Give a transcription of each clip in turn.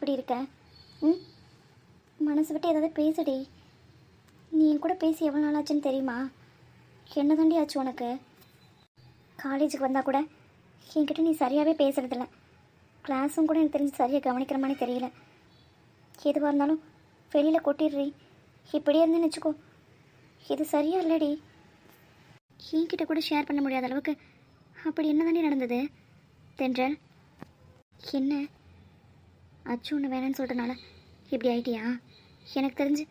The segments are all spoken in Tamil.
இப்படி இருக்க? ம், மனசு விட்டு ஏதாவது பேசுடி. நீ என் கூட பேசி எவ்வளோ நாள் ஆச்சுன்னு தெரியுமா? என்ன தாண்டி ஆச்சு உனக்கு? காலேஜுக்கு வந்தால் கூட என்கிட்ட நீ சரியாகவே பேசுகிறதில்ல. கிளாஸும் கூட எனக்கு தெரிஞ்சு சரியாக கவனிக்கிற மாதிரி தெரியல. எதுவாக இருந்தாலும் வெளியில் கொட்டிடுறி. இப்படியே இருந்துன்னு வச்சுக்கோ, இது சரியா இல்லடி. என்கிட்ட கூட ஷேர் பண்ண முடியாத அளவுக்கு அப்படி என்ன தாண்டி நடந்தது? தென்றல், என்ன அச்சு ஒன்று வேணான்னு சொல்கிறனால இப்படி ஆயிட்டியா? எனக்கு தெரிஞ்சு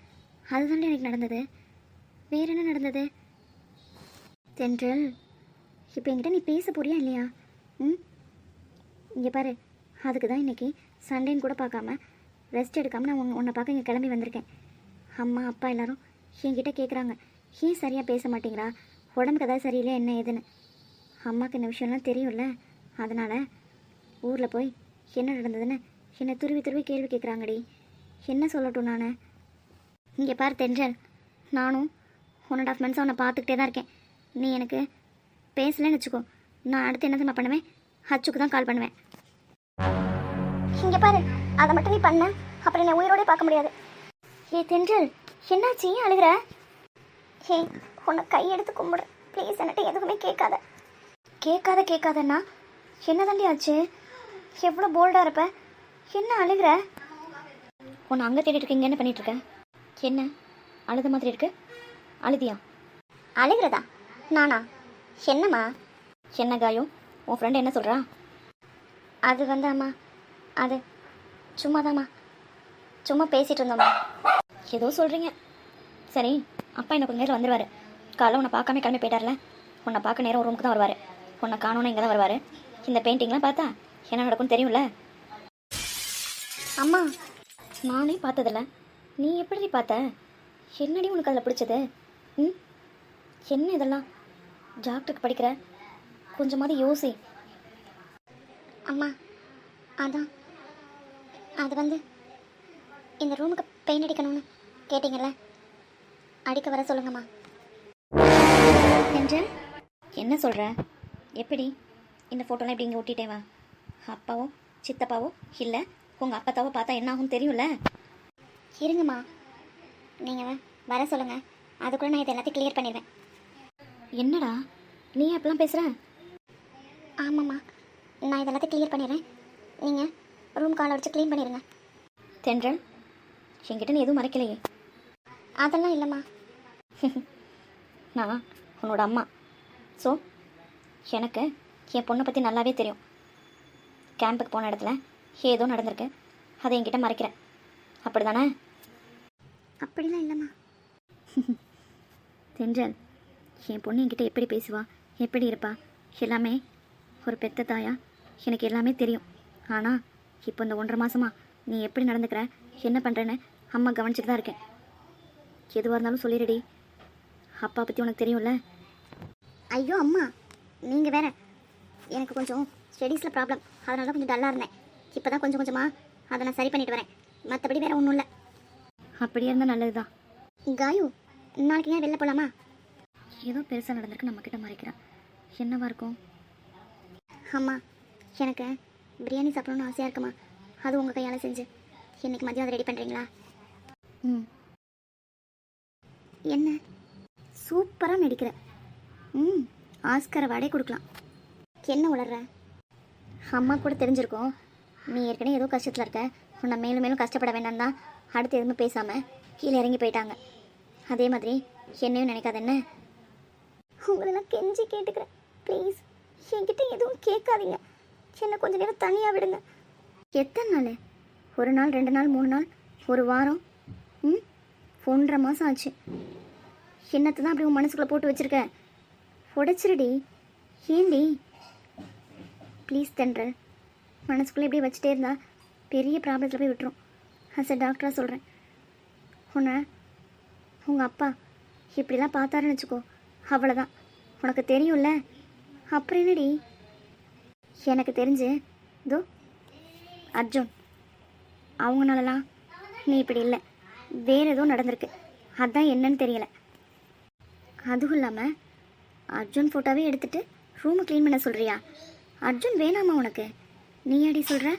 அதுதாண்டி எனக்கு நடந்தது. வேற என்ன நடந்தது? தென்றல், இப்போ என்கிட்ட நீ பேச போறியா இல்லையா? ம், இங்கே பாரு, அதுக்கு தான் இன்றைக்கி சண்டேன்னு கூட பார்க்காம ரெஸ்ட் எடுக்காமல் நான் உன்னை பார்க்க இங்கே கிளம்பி வந்திருக்கேன். அம்மா அப்பா எல்லோரும் என்கிட்ட கேட்குறாங்க, ஏன் சரியாக பேச மாட்டேங்கிறா, உடம்புக்கு ஏதாவது சரியில்லை என்ன ஏதுன்னு. அம்மாவுக்கு இந்த விஷயம்லாம் தெரியும்ல, அதனால் ஊரில் போய் என்ன நடந்ததுன்னு என்னை துருவி துருவி கேள்வி கேட்குறாங்கடி. என்ன சொல்லட்டும் நான்? இங்கே பாரு தென்றல், நானும் 1.5 மந்த்ஸாக உன்னை பார்த்துக்கிட்டே தான் இருக்கேன். நீ எனக்கு பேசலன்னு வச்சுக்கோ, நான் அடுத்து என்ன தான் பண்ணுவேன்? அச்சுக்கு தான் கால் பண்ணுவேன். இங்கே பாரு, அதை மட்டும் நீ பண்ண அப்புறம் என்னை உயிரோடே பார்க்க முடியாது. ஏ தென்றல், என்னாச்சு? ஏன் அழுகிற? ஹே, உன்னை கையெடுத்து கும்பிடுறேன், ப்ளீஸ் என்கிட்ட எதுவுமே கேட்காத. கேட்காதன்னா என்ன தாண்டி ஆச்சு? எவ்வளோ போல்டாக இருப்ப, என்ன அழுகிற? உன்னை அங்கே தேடிட்டு இருக்கீங்க, என்ன பண்ணிட்டு இருக்க? என்ன அழுத மாதிரி இருக்கு? அழுதியா? அழுகிறதா? நானா? என்னம்மா? என்ன காயம், உன் ஃப்ரெண்டு என்ன சொல்கிறா? அது வந்து அம்மா, அது சும்மாதாம்மா, சும்மா பேசிகிட்டு இருந்தோம்மா. ஏதோ சொல்கிறீங்க. சரி, அப்பா என்ன கொஞ்சம் நேரம் வந்துடுவார். காலைல உன்னை பார்க்காம கிளம்பி போயிட்டார்ல, உன்னை பார்க்க நேரம் ரூமுக்கு தான் வருவார். உன்னை காணோன்னு இங்கே தான் வருவார். இந்த பெயிண்டிங்லாம் பார்த்தா என்ன நடக்கும்னு தெரியும்ல? அம்மா, நானே பார்த்ததில்ல, நீ எப்படி பார்த்த? என்னடி உனக்கு அதில் பிடிச்சது? ம், என்ன இதெல்லாம்? டாக்டருக்கு படிக்கிற, கொஞ்சமாவது யோசி. அம்மா, அதான் அது வந்து இந்த ரூமுக்கு பெயிண்ட் அடிக்கணும்னு கேட்டிங்கல்ல, அடிக்க வர சொல்லுங்கம்மா. என்ன சொல்கிற? எப்படி இந்த ஃபோட்டோலாம் இப்படி இங்கே ஒட்டிட்டே வா? அப்பாவோ சித்தப்பாவோ இல்லை உங்கள் அப்பத்தாவோ பார்த்தா என்ன ஆகும் தெரியும்ல? இருங்கம்மா, நீங்கள் வர சொல்லுங்கள், அதுக்குள்ளே நான் இதை எல்லாத்தையும் கிளியர் பண்ணிடுவேன். என்னடா நீ அப்படிலாம் பேசுகிற? ஆமாம்மா, நான் இதெல்லாத்தையும் கிளியர் பண்ணிடுறேன். நீங்கள் ரூம் காலை வச்சு க்ளீன் பண்ணிடுங்க. தென்றல், என்கிட்ட நீ எதுவும் மறைக்கலையே? அதெல்லாம் இல்லைம்மா. நான் உன்னோட அம்மா, ஸோ எனக்கு என் பொண்ணை பற்றி நல்லாவே தெரியும். கேம்புக்கு போன இடத்துல ஏதோ நடந்திருக்கு, அதை என்கிட்ட மறைக்கிறேன், அப்படி தானே? அப்படிலாம் இல்லைம்மா. தென்றல், என் பொண்ணு என்கிட்ட எப்படி பேசுவா, எப்படி இருப்பா, எல்லாமே ஒரு பெத்த தாயா எனக்கு எல்லாமே தெரியும். ஆனால் இப்போ இந்த 1.5 மாதமாக நீ எப்படி நடந்துக்கிற, என்ன பண்ணுறேன்னு அம்மா கவனிச்சுட்டு தான் இருக்கேன். எதுவாக இருந்தாலும் சொல்லிடுடி, அப்பா பற்றி உனக்கு தெரியும்ல? ஐயோ அம்மா, நீங்கள் வேற, எனக்கு கொஞ்சம் ஸ்டடீஸில் ப்ராப்ளம், அதனால தான் கொஞ்சம் டல்லாக இருந்தேன். இப்போ தான் கொஞ்சம் கொஞ்சமாக அதை நான் சரி பண்ணிட்டு வரேன், மற்றபடி வேறு ஒன்றும் இல்லை. அப்படியே இருந்தால் நல்லது தான். காயு, நாளைக்கு ஏன் வெளில போகலாமா? ஏதோ பெருசாக நடந்திருக்கு, நம்மக்கிட்ட மறைக்கிறேன், என்னவா இருக்கும்? அம்மா, எனக்கு பிரியாணி சாப்பிடணும்னு ஆசையாக இருக்குமா, அது உங்கள் கையால் செஞ்சு இன்றைக்கி மதியம் அதை ரெடி பண்ணுறீங்களா? ம், என்ன சூப்பராக நடிக்கிற. ம், ஆஸ்கர் அவார்டே கொடுக்கலாம். என்ன உளர்ற? அம்மா கூட தெரிஞ்சிருக்கோம், நீ ஏற்கனவே ஏதோ கஷ்டத்தில் இருக்க, உன்னை மேலும் மேலும் கஷ்டப்பட வேண்டாம் தான் அடுத்து எதுவுமே பேசாமல் கீழே இறங்கி போயிட்டாங்க. அதே மாதிரி என்னையும் நினைக்காத என்ன? உங்களெல்லாம் கெஞ்சி கேட்டுக்கிறேன், ப்ளீஸ் என்கிட்ட எதுவும் கேட்காதீங்க, என்னை கொஞ்சம் நேரம் தனியாக விடுங்க. எத்தனை நாள்? 1 நாள், 2 நாள், 3 நாள், 1 வாரம், 1.5 மாதம் ஆச்சு. என்னத்தை தான் அப்படி உன் மனசுக்குள்ளே போட்டு வச்சுருக்க? உடைச்சிருடி. ஏண்டி? ப்ளீஸ் தென்றல், மனசுக்குள்ளே இப்படி வச்சுட்டே இருந்தா பெரிய ப்ராப்ளத்தில் போய் விட்டுரும். அஸ் அ டாக்டராக சொல்கிறேன். உன்னை உங்கள் அப்பா இப்படிலாம் பார்த்தாருன்னு வச்சுக்கோ, அவ்வளோதான், உனக்கு தெரியும்ல. அப்புறம் என்னடி? எனக்கு தெரிஞ்சு இதோ அர்ஜுன், அவங்கனாலலாம் நீ இப்படி இல்லை, வேறு ஏதோ நடந்திருக்கு, அதுதான் என்னன்னு தெரியலை. அதுவும் இல்லாமல் அர்ஜுன் ஃபோட்டோவே எடுத்துகிட்டு ரூமை க்ளீன் பண்ண சொல்கிறியா? அர்ஜுன் வேணாமா உனக்கு? நீ அடி சொல்கிற?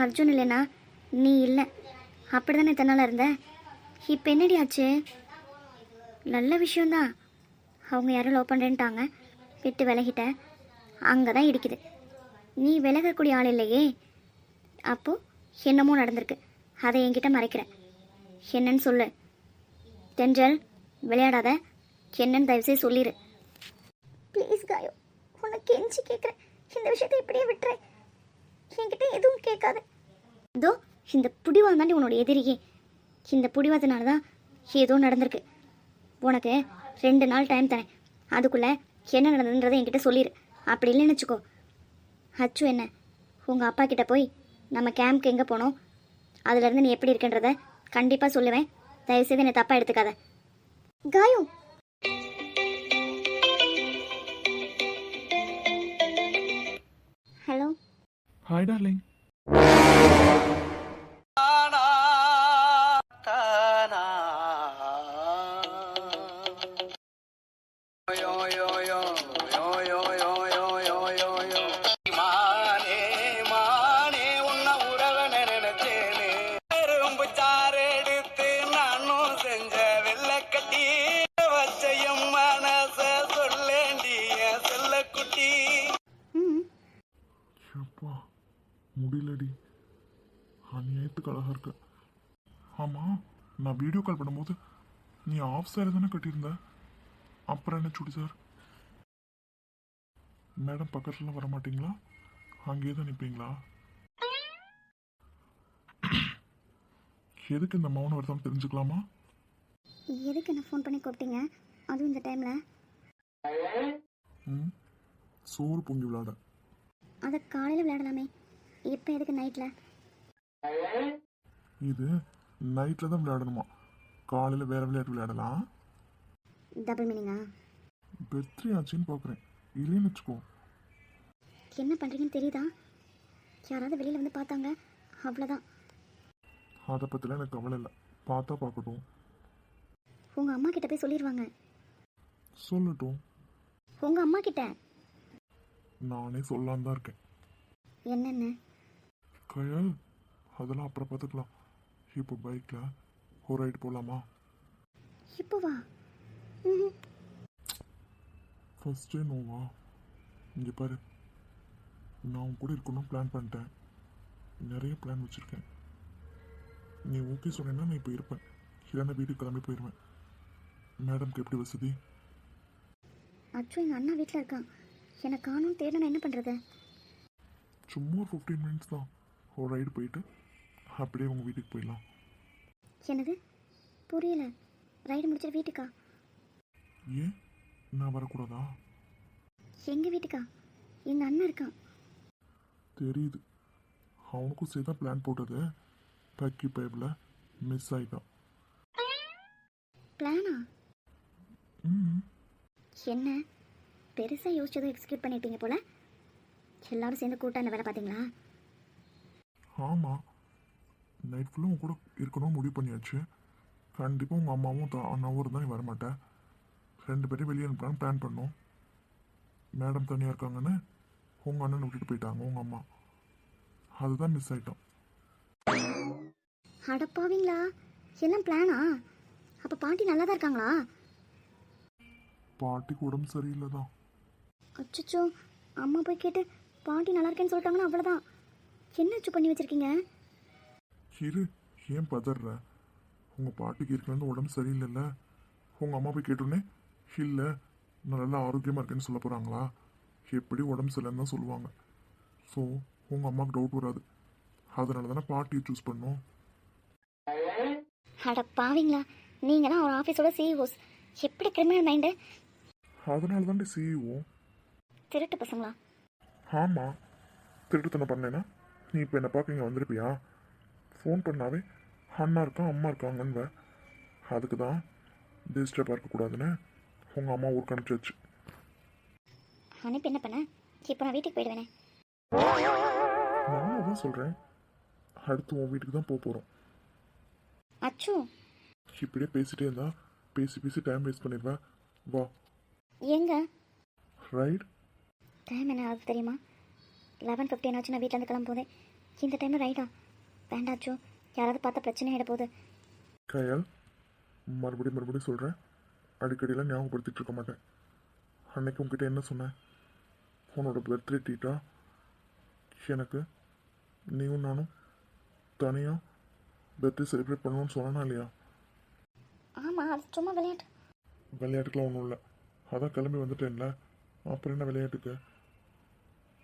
அர்ஜுன் இல்லைன்னா நீ இல்லை அப்படி தானே இத்தனை நாளாக இருந்த. இப்போ என்னடி ஆச்சு? நல்ல விஷயந்தான், அவங்க யாரும் லவ் பண்ணுறேன்ட்டாங்க, விட்டு விலகிட்டேன், அங்கே தான் இடிக்குது. நீ விலகக்கூடிய ஆள் இல்லையே, அப்போது என்னமோ நடந்திருக்கு, அதை என்கிட்ட மறைக்கிறேன். என்னன்னு சொல்லு. தென்றல், விளையாடாத, என்னன்னு தயவுசெய்து சொல்லிடு. ப்ளீஸ் காயோ, உனக்கு கெஞ்சி கேட்குறேன், இந்த விஷயத்தை இப்படியே விட்டுறேன், என்கிட்ட எதுவும் கேட்காது. இதோ இந்த புடிவாதம் தாண்டி உன்னோட எதிரியே. இந்த புடிவாதனால தான் ஏதோ நடந்திருக்கு. உனக்கு 2 நாள் டைம் தரேன், அதுக்குள்ளே என்ன நடந்ததுன்றதை என்கிட்ட சொல்லிடு. அப்படி இல்லைன்னு வச்சுக்கோ, அச்சு என்ன உங்கள் அப்பா கிட்ட போய் நம்ம கேம்ப்க்கு எங்கே போனோம், அதுலேருந்து நீ எப்படி இருக்குன்றத கண்டிப்பாக சொல்லுவேன். தயவுசெய்து என்னை தப்பாக எடுத்துக்காத. காயோ, ஹலோ. Hi darling. அப்பா முடியலடி, அநியாயத்துக்கு அழகா இருக்க. ஆமாம், நான் வீடியோ கால் பண்ணும்போது நீ ஆஃப் சாரி தானே கட்டியிருந்த, அப்புறம் என்ன சுடிதார்? மேடம் பக்கத்துலாம் வர மாட்டீங்களா? அங்கேயே தான் நிற்பீங்களா? எதுக்கு இந்த மௌனம் வருதான்னு தெரிஞ்சுக்கலாமா? எதுக்கு என்ன ஃபோன் பண்ணி கூப்பிட்டீங்க, அதுவும் இந்த டைமில்? ம், சோறு பொங்கி விளையாட. அதை காலையில் விளையாடலாமே, இப்போ எதுக்கு நைட்டில்? இது நைட்டில் தான் விளையாடணுமா, காலையில் வேறு விளையாட்டு விளையாடலாம். டபுள் மீனிங்கா? பெர்த்ரி ஆச்சுன்னு பார்க்குறேன், இல்லைன்னு வச்சுக்கோ. என்ன பண்ணுறீங்கன்னு தெரியுதா? யாராவது வெளியில் வந்து பார்த்தாங்க, அவ்வளோதான். அதை பற்றிலாம் எனக்கு கவலை இல்லை, பார்த்தா பார்க்கட்டும். உங்கள் அம்மா கிட்ட போய் சொல்லிடுவாங்க. சொல்லட்டும், உங்கள் அம்மா கிட்ட. நானே சொல்லான்னு தான் இருக்கேன். என்னென்ன? கயல், அதெல்லாம் அப்புறம் பார்த்துக்கலாம். இப்போ பைக்கில் ஒரு ரைடு போகலாமா? இப்போ வா. ஃபஸ்ட்டே நோவா? இங்கே பாரு, நான் உன் கூட இருக்கணும்னு பிளான் பண்ணிட்டேன், நிறைய பிளான் வச்சுருக்கேன். நீ ஓகே சொன்னேன்னா நான் இப்போ இருப்பேன், இல்லைன்னா வீட்டுக்கு கிளம்பி போயிடுவேன். மேடம்க்கு எப்படி வசதி? அச்சோ, எங்கள் அண்ணா வீட்டில் இருக்கான், என்னை காணும் தேட நான் என்ன பண்ணுறது? சும்மா ஒரு 15 மினிட்ஸ் தான், ஒரு ரைடு போயிட்டு அப்படியே உங்கள் வீட்டுக்கு போயிடலாம். என்னது புரியல? ரைடு முடிச்சிட்டு வீட்டுக்கா? ஏன் நான் வரக்கூடாதா? எங்கள் வீட்டுக்கா? எங்கள் அண்ணன் இருக்கான். தெரியுது, அவனுக்கும் சேர்த்து தான் பிளான் போட்டது, பக்கி பைப்பில் மிஸ் ஆகிட்டான். பிளானா? ம், என்ன பெருசாக யோசிச்சதும் எக்ஸிக்யூட் பண்ணிட்டீங்க போல. எல்லாரும் சேர்ந்து கூட்டா இந்த வேலை பார்த்தீங்களா? ஆமாம், நைட் ஃபுல்லாக உன் கூட இருக்கணும்னு முடிவு பண்ணியாச்சு. கண்டிப்பாக உங்கள் அம்மாவும் அண்ணாவும் இருந்தால் நீ வரமாட்டேன். 2 பேரையும் வெளியே அனுப்பலான்னு பிளான் பண்ணோம். மேடம் தனியாக இருக்காங்கன்னு உங்கள் அண்ணனை விட்டுட்டு போயிட்டாங்க உங்கள் அம்மா, அதுதான் மிஸ் ஆகிட்டோம். அடப்பாவீங்களா, எல்லாம் பிளானா? அப்போ பாட்டி நல்லா தான் இருக்காங்களா? பாட்டிக்கு உடம்பு சரியில்லை தான். அச்சோ, அம்மா போய் கேட்டு பாட்டி நல்லா இருக்கேன்னு சொல்லிட்டாங்கன்னா அவ்வளோதான். என்ன அச்சு பண்ணி வச்சுருக்கீங்க? இரு, ஏன் பதற? உங்கள் பாட்டிக்கு இருக்கலன்னு உடம்பு சரியில்லைல்ல, உங்கள் அம்மா போய் கேட்டோன்னே இல்லை நான் நல்லா ஆரோக்கியமாக இருக்கேன்னு சொல்ல போகிறாங்களா? எப்படி உடம்பு சரியில்லைன்னு தான் சொல்லுவாங்க. ஸோ உங்கள் அம்மாவுக்கு டவுட் வராது, அதனால தானே பாட்டியை சூஸ் பண்ணோம். அடப்பாவீங்களா, நீங்கள் தான் ஒரு ஆஃபீஸோட சிஇஓஸ், எப்படி கிரிமினல் மைண்டு? அதனால தாண்டி செய்வோம். திருட்டு பசங்களா? ஆமாம், திருட்டுத்தனை பண்ணேன்னா நீ இப்போ என்னை பார்க்க இங்கே வந்திருப்பியா? ஃபோன் பண்ணாவே அண்ணா இருக்கான் அம்மா இருக்காங்கன்னு, அதுக்கு தான் டிஸ்டர்பாக இருக்கக்கூடாதுன்னு உங்கள் அம்மா ஊருக்கு அனுப்பிச்சாச்சு. அனுப்பி என்ன பண்ண? இப்போ நான் வீட்டுக்கு போயிடுவேனே. நானும் தான் சொல்கிறேன், அடுத்து உன் வீட்டுக்கு தான் போக போகிறோம். அச்சு, இப்படியே பேசிட்டே இருந்தா பேசி பேசி டைம் வேஸ்ட் பண்ணிடுவேன். வா. எங்க ரைட்? டைம் என்ன ஆகுது தெரியுமா? 11:15 ஆச்சு, நான் வீட்டிலேருந்து கிளம்பும் போதே. இந்த டைமில் ரைடா? வேண்டாச்சோ, யாராவது பார்த்தா பிரச்சனை ஆகிட போகுது. கயல், மறுபடியும் சொல்கிறேன், அடிக்கடியெல்லாம் ஞாபகப்படுத்திட்டு இருக்க மாட்டேன். அன்னைக்கு உங்ககிட்ட என்ன சொன்னேன்? உன்னோட பர்த்டே ட்ரீட்டா எனக்கு நீயும் நானும் தனியாக பர்த்டே செலிப்ரேட் பண்ணணும்னு சொன்னா இல்லையா? ஆமாம், அது சும்மா விளையாட்டு. விளையாட்டுக்கெலாம் ஒன்றும் இல்லை, அதான் கிளம்பி வந்துட்டேன்ல, அப்புறம் என்ன விளையாட்டுக்கு?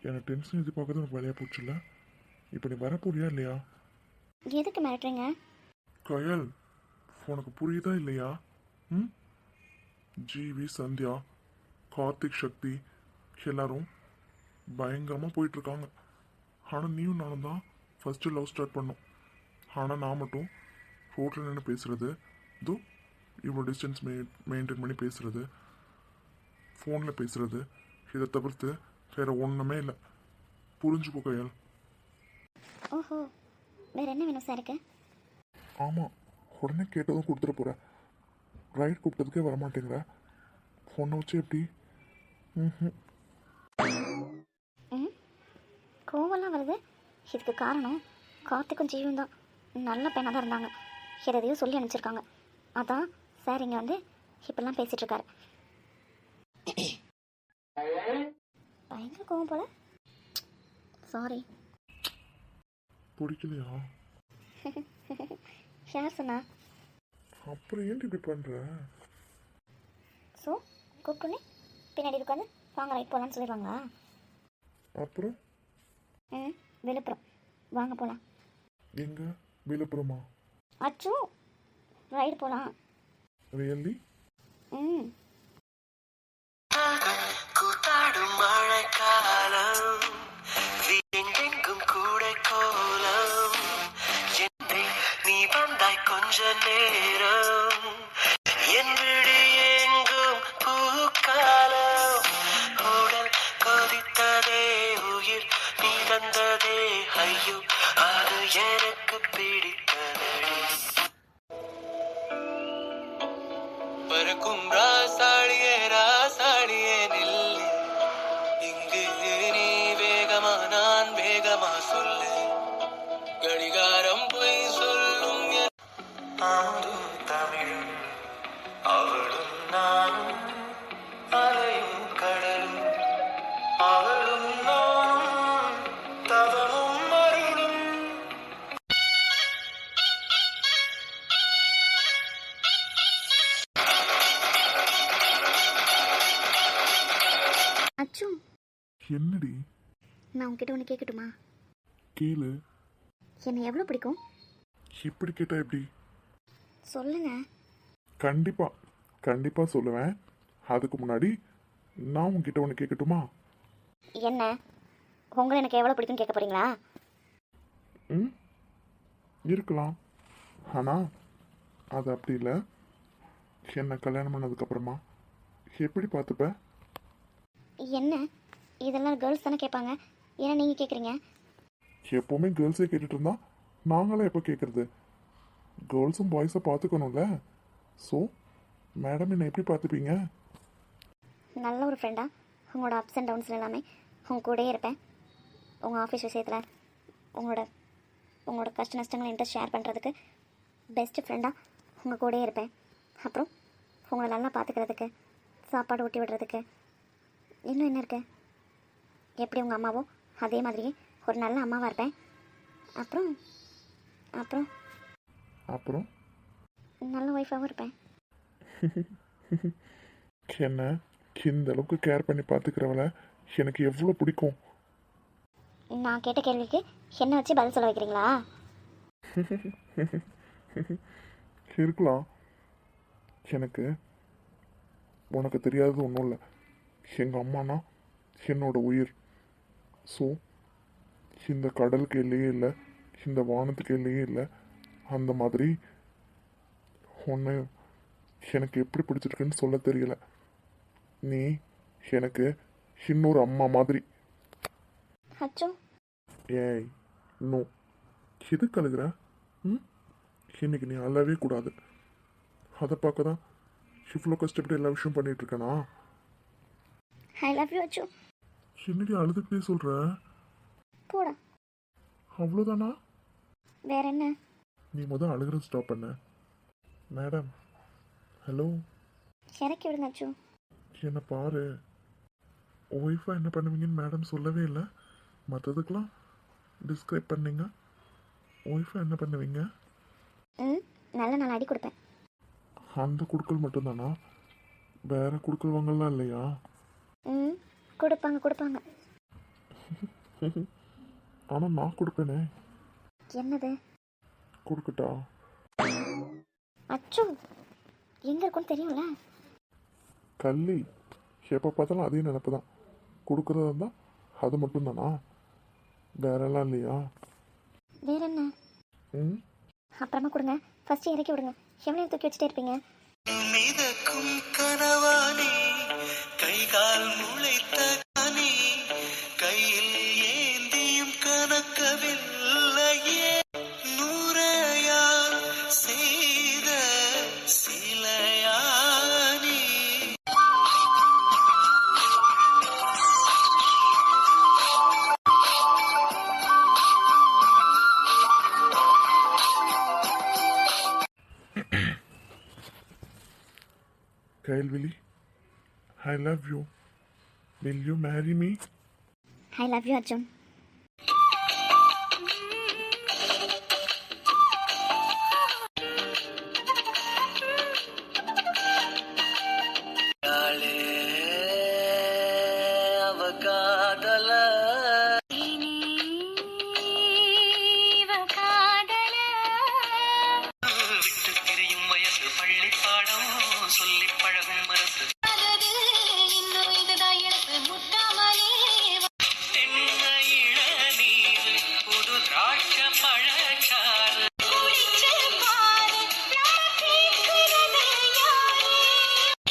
எனக்கு டென்ஷன் எதிர்பார்க்கறது எனக்கு வேலையாக போச்சுல்ல. இப்போ நீ வரப்போறியா இல்லையா? எதுக்கு மிரட்டுறீங்க? கயல், உனக்கு புரியுதா இல்லையா? ம், ஜிவி, சந்தியா, கார்த்திக், சக்தி எல்லாரும் பயங்கரமாக போயிட்டுருக்காங்க. ஆனால் நீயும் நானும் தான் ஃபஸ்ட்டு லவ் ஸ்டார்ட் பண்ணோம். ஆனால் நான் மட்டும் ரோட்டில் நின்று பேசுகிறது, இதோ இவ்வளோ டிஸ்டன்ஸ் மெயின்டைன் பண்ணி பேசுகிறது, ஃபோனில் பேசுகிறது, இதை தவிர்த்து வேறு ஒன்றுமே இல்லை. புரிஞ்சுக்கோ கயல். ஓஹோ, வேற என்ன வேணும் சாருக்கு? ஆமாம், உடனே கேட்டதும் கொடுத்துட போகிறேன். ரைட் கூப்பிட்டதுக்கே வரமாட்டேங்கிற, ஃபோனை வச்சு எப்படி? ம், கோவம்லாம் வருது. இதுக்கு காரணம் கார்த்திக்கும் ஜீவும் தான். நல்ல பெண்ணாக தான் இருந்தாங்க, எதையோ சொல்லி அனுப்பிச்சிருக்காங்க. அதான் சார் இங்கே வந்து இப்பெல்லாம் பேசிகிட்டு இருக்காரு. பயங்கர கோவம் போல. சாரி. பிடிக்கலையா? யார் சொன்னா? அப்புறம் ஏன்டி இப்படி பண்ணுற? ஸோ கூப்பிட்டுனே பின்னாடி உட்காந்து வாங்க ரைட் போகலான்னு சொல்லிடுவாங்களா? அப்புறம் விழுப்புரம் வாங்க போகலாம். எங்க? விழுப்புரமா? அச்சோ, ரைடு போகலாம். ரியல்லி? கூத்தாடும் மழைக்காலம், எங்கெங்கும் கூட கோலம், என்னை நீ வந்தாய் கொஞ்ச நேரம், என் விழி எங்கும் பூக்காலம், உடல் கொதித்ததே, உயிர் நீ தந்ததே, ஐயோ அது எனக்கு பிடித்ததடி. பறக்கும் ராசாடியே ராசாடியே நில்லு, இங்கு நீ வேகமா நான் வேகமா சொல்லு, கடிகாரம் பொய் சொல்லும் ஆடும் தமிழும் அவளும் நானும் அலையும் கடலும், அவளும் நானும் தவமும் அருளும். அச்சோ, என்னடி? நான் உங்ககிட்ட ஒன்று கேட்கட்டுமா? கேளு. என்னை எவ்வளோ பிடிக்கும்? இப்படி கேட்டா எப்படி? சொல்லுங்க. கண்டிப்பாக சொல்லுவேன். அதுக்கு முன்னாடி நான் உங்ககிட்ட ஒன்று கேட்கட்டுமா? என்ன, உங்களை எனக்கு எவ்வளோ பிடிக்கும்னு கேட்க போறீங்களா? ம், இருக்கலாம். ஆனால் அது அப்படி இல்லை. என்னை கல்யாணம் பண்ணதுக்கப்புறமா எப்படி பார்த்துப்ப? என்ன, இதெல்லாம் கேர்ள்ஸ் தானே கேட்பாங்க, ஏன்னா நீங்கள் கேட்குறீங்க? எப்போவுமே கேர்ள்ஸே கேட்டுட்டு இருந்தா நாங்களாம் எப்போ கேட்குறது? கேர்ள்ஸும் பாய்ஸை பார்த்துக்கணும்ல. ஸோ மேடம் என்னை எப்படி பார்த்துப்பீங்க? நல்ல ஒரு ஃப்ரெண்டாக உங்களோட அப்ஸ் அண்ட் டவுன்ஸில் எல்லாமே உங்கள் கூடயே இருப்பேன். உங்கள் ஆஃபீஸ் விஷயத்தில் உங்களோட கஷ்ட நஷ்டங்களை என்கிட்ட ஷேர் பண்ணுறதுக்கு பெஸ்ட்டு ஃப்ரெண்டாக உங்கள் கூடயே இருப்பேன். அப்புறம் உங்களை நல்லா பார்த்துக்கிறதுக்கு, சாப்பாடு ஊட்டி விடுறதுக்கு, இன்னும் என்ன இருக்கு? எப்படி உங்கள் அம்மாவோ அதே மாதிரியே ஒரு நல்ல அம்மாவாக இருப்பேன். அப்புறம் அப்புறம் அப்புறம் நல்ல ஒய்ஃபாகவும் இருப்பேன். என்ன இந்த அளவுக்கு கேர் பண்ணி பார்த்துக்கிறவள எனக்கு எவ்வளோ பிடிக்கும். நான் கேட்ட கேள்விக்கு என்ன வச்சு பதில் சொல்ல வைக்கிறீங்களா? இருக்கலாம். எனக்கு உனக்கு தெரியாதது ஒன்றும் இல்லை. எங்கள் அம்மானா என்னோட உயிர். ஸோ இந்த கடலுக்கு எல்லையே இல்லை, இந்த வானத்துக்கு எல்லையே இல்லை. அந்த மாதிரி உன்னை எனக்கு எப்படி பிடிச்சிருக்குன்னு சொல்ல தெரியல. நீ எனக்கு இன்னொரு அம்மா மாதிரி. அச்சோ, ஏய் நோ, எது கழுகுற? இன்னைக்கு நீ அழவே கூடாது. அதை பார்க்க தான் இவ்வளோ கஷ்டப்பட்டு எல்லா விஷயம் பண்ணிட்டு இருக்கேனா? ஐ லவ் யூ அச்சோ. என்னடி அழுதுகிட்டே சொல்கிற? போடா. அவ்வளோதானா? வேற என்ன? நீ முதல் அழுகிறது ஸ்டாப் பண்ண. மேடம், ஹலோ, இறக்கி விடுங்க அச்சு. என்னை பாரு. ஒய்ஃபாக என்ன பண்ணுவீங்கன்னு மேடம் சொல்லவே இல்லை. மற்றதுக்கெலாம் டிஸ்கிரைப் பண்ணீங்க. ஒய்ஃபாக என்ன பண்ணுவீங்க? ம், நல்ல நாள் அடி கொடுப்பேன். அந்த குடுக்கல் மட்டும்தானா? வேற குடுக்கல் வாங்கலாம் இல்லையா? ம், கொடுப்பாங்க. ஆனால் நான் கொடுப்பேனே. என்னது? கொடுக்கட்டா? அச்சு, எங்கே இருக்குன்னு தெரியும்ல. கள்ளி, எப்போ பார்த்தாலும் அதே நினப்பு தான். கொடுக்குறதா இருந்தால் அது மட்டும்தானா? வேறெல்லாம் இல்லையா? வேற என்ன? ம், அப்புறமா கொடுங்க, ஃபஸ்ட்டு இறக்கி விடுங்க. எவ்வளோ தூக்கி வச்சுட்டே இருப்பீங்க? மிதக்கும் கனவானி கை கால் முளைத்த கனி கையில் ஏந்தியும் கணக்கவில்லையே நூறையால் செய்த சிலையானி. Kayalvizhi, I love you. Will you marry me? I love you Arjun. யாழே அவ காதல விட்டு திரியும் வயசு பள்ளி பாடம் சொல்லி பழகும் மரசு தென்ன இளநீர் புது திராட்ச பழச்சாறு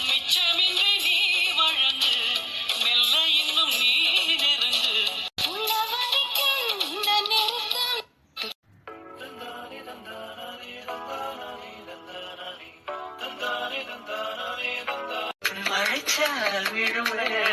மிச்சமின்றி நீ வழங்கு மெல்ல இன்னும் நீ நெருங்கு மழைச்சாரல் விழும் வேளை